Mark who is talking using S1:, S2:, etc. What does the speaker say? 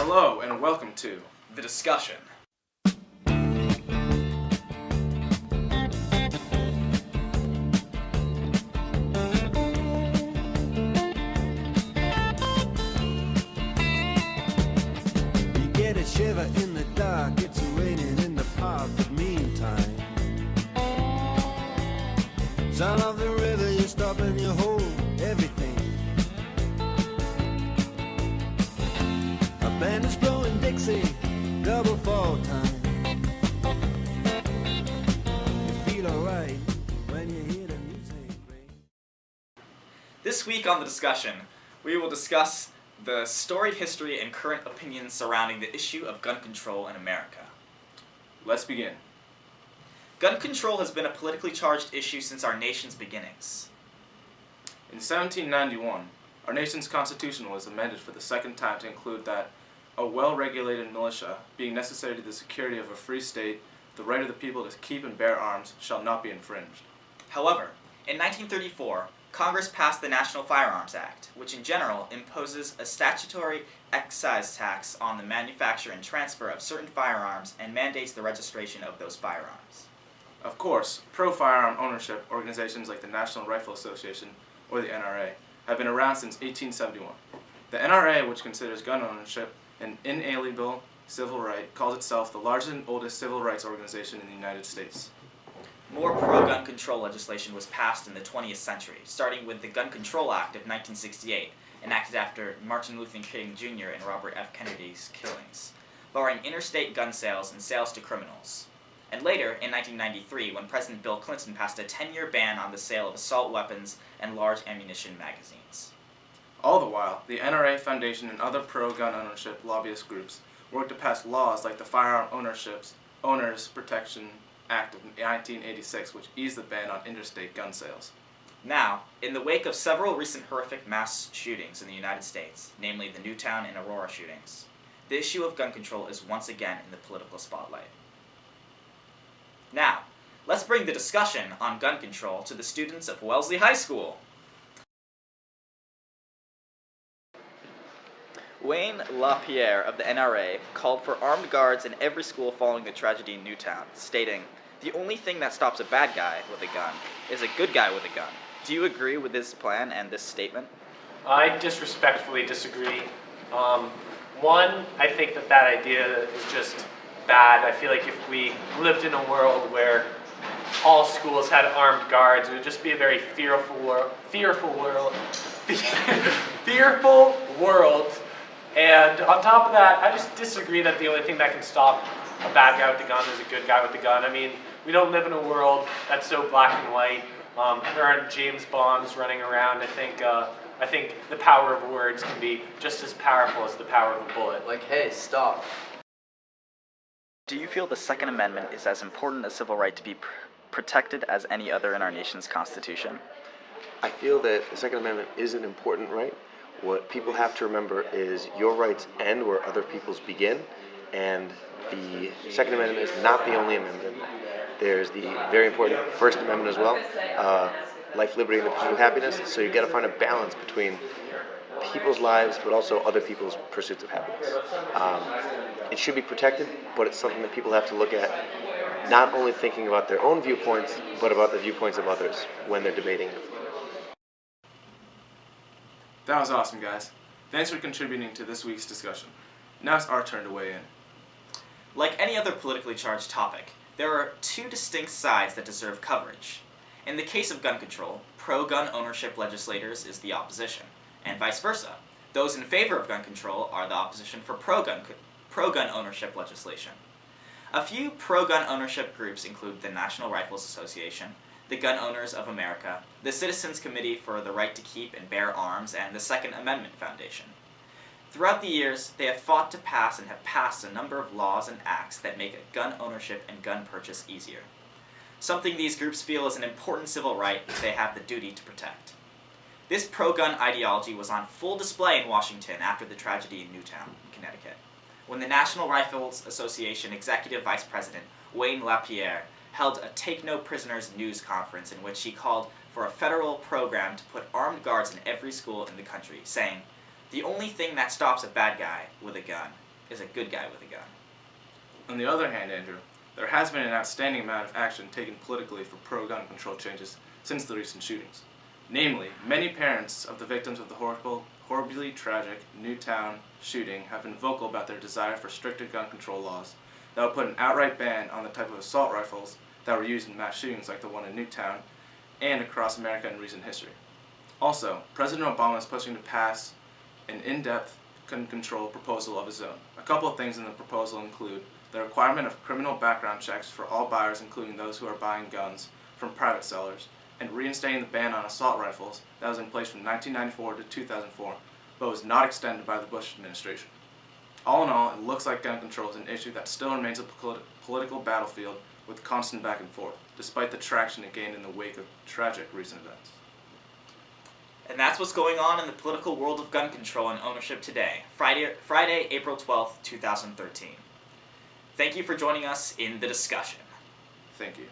S1: Hello and welcome to
S2: The Discussion.
S3: You get a shiver in the dark, it's raining in the park, but meantime, sound of the river, you stop and you hold everything. A band is blowing Dixie, double fall time. You feel alright when you hear the music ring.
S2: This week on The Discussion, we will discuss the storied history and current opinions surrounding the issue of gun control in America.
S1: Let's begin.
S2: Gun control has been a politically charged issue since our nation's beginnings.
S1: In 1791, our nation's constitution was amended for the second time to include that a well-regulated militia, being necessary to the security of a free state, the right of the people to keep and bear arms, shall not be infringed.
S2: However, in 1934, Congress passed the National Firearms Act, which in general imposes a statutory excise tax on the manufacture and transfer of certain firearms and mandates the registration of those firearms.
S1: Of course, pro-firearm ownership organizations like the National Rifle Association, or the NRA, have been around since 1871. The NRA, which considers gun ownership an inalienable civil right, calls itself the largest and oldest civil rights organization in the United States.
S2: More pro-gun control legislation was passed in the 20th century, starting with the Gun Control Act of 1968, enacted after Martin Luther King Jr. and Robert F. Kennedy's killings, barring interstate gun sales and sales to criminals. And later, in 1993, when President Bill Clinton passed a 10-year ban on the sale of assault weapons and large ammunition magazines.
S1: All the while, the NRA Foundation and other pro-gun ownership lobbyist groups worked to pass laws like the Firearm Owners Protection Act of 1986, which eased the ban on interstate gun sales.
S2: Now, in the wake of several recent horrific mass shootings in the United States, namely the Newtown and Aurora shootings, the issue of gun control is once again in the political spotlight. Now, let's bring the discussion on gun control to the students of Wellesley High School. Wayne LaPierre of the NRA called for armed guards in every school following the tragedy in Newtown, stating, "The only thing that stops a bad guy with a gun is a good guy with a gun." Do you agree with this plan and this statement?
S4: I disrespectfully disagree. One, I think that idea is just bad. I feel like if we lived in a world where all schools had armed guards, it would just be a very fearful world. And on top of that, I just disagree that the only thing that can stop a bad guy with a gun is a good guy with a gun. I mean, we don't live in a world that's so black and white. There aren't James Bonds running around. I think the power of words can be just as powerful as the power of a bullet.
S5: Like, hey, stop.
S2: Do you feel the Second Amendment is as important a civil right to be protected as any other in our nation's Constitution?
S6: I feel that the Second Amendment is an important right. What people have to remember is your rights end where other people's begin, and the Second Amendment is not the only amendment. There's the very important First Amendment as well, life, liberty, and the pursuit of happiness. So you got to find a balance between people's lives, but also other people's pursuits of happiness. It should be protected, but it's something that people have to look at, not only thinking about their own viewpoints, but about the viewpoints of others when they're debating it.
S1: That was awesome, guys. Thanks for contributing to this week's discussion. Now it's our turn to weigh in.
S2: Like any other politically charged topic, there are two distinct sides that deserve coverage. In the case of gun control, pro-gun ownership legislators is the opposition, and vice versa. Those in favor of gun control are the opposition for pro-gun ownership legislation. A few pro-gun ownership groups include the National Rifles Association, the Gun Owners of America, the Citizens Committee for the Right to Keep and Bear Arms, and the Second Amendment Foundation. Throughout the years, they have fought to pass and have passed a number of laws and acts that make gun ownership and gun purchase easier. Something these groups feel is an important civil right that they have the duty to protect. This pro-gun ideology was on full display in Washington after the tragedy in Newtown, Connecticut, when the National Rifles Association Executive Vice President Wayne LaPierre held a Take No Prisoners news conference in which he called for a federal program to put armed guards in every school in the country, saying, "The only thing that stops a bad guy with a gun is a good guy with a gun.
S1: On the other hand, Andrew, there has been an outstanding amount of action taken politically for pro-gun control changes since the recent shootings. Namely, many parents of the victims of the horribly tragic Newtown shooting have been vocal about their desire for stricter gun control laws that would put an outright ban on the type of assault rifles that were used in mass shootings like the one in Newtown and across America in recent history. Also, President Obama is pushing to pass an in-depth gun control proposal of his own. A couple of things in the proposal include the requirement of criminal background checks for all buyers, including those who are buying guns from private sellers, and reinstating the ban on assault rifles that was in place from 1994 to 2004, but was not extended by the Bush administration. All in all, it looks like gun control is an issue that still remains a political battlefield with constant back and forth, despite the traction it gained in the wake of tragic recent events.
S2: And that's what's going on in the political world of gun control and ownership today, Friday, April 12th, 2013. Thank you for joining us in the discussion.
S1: Thank you.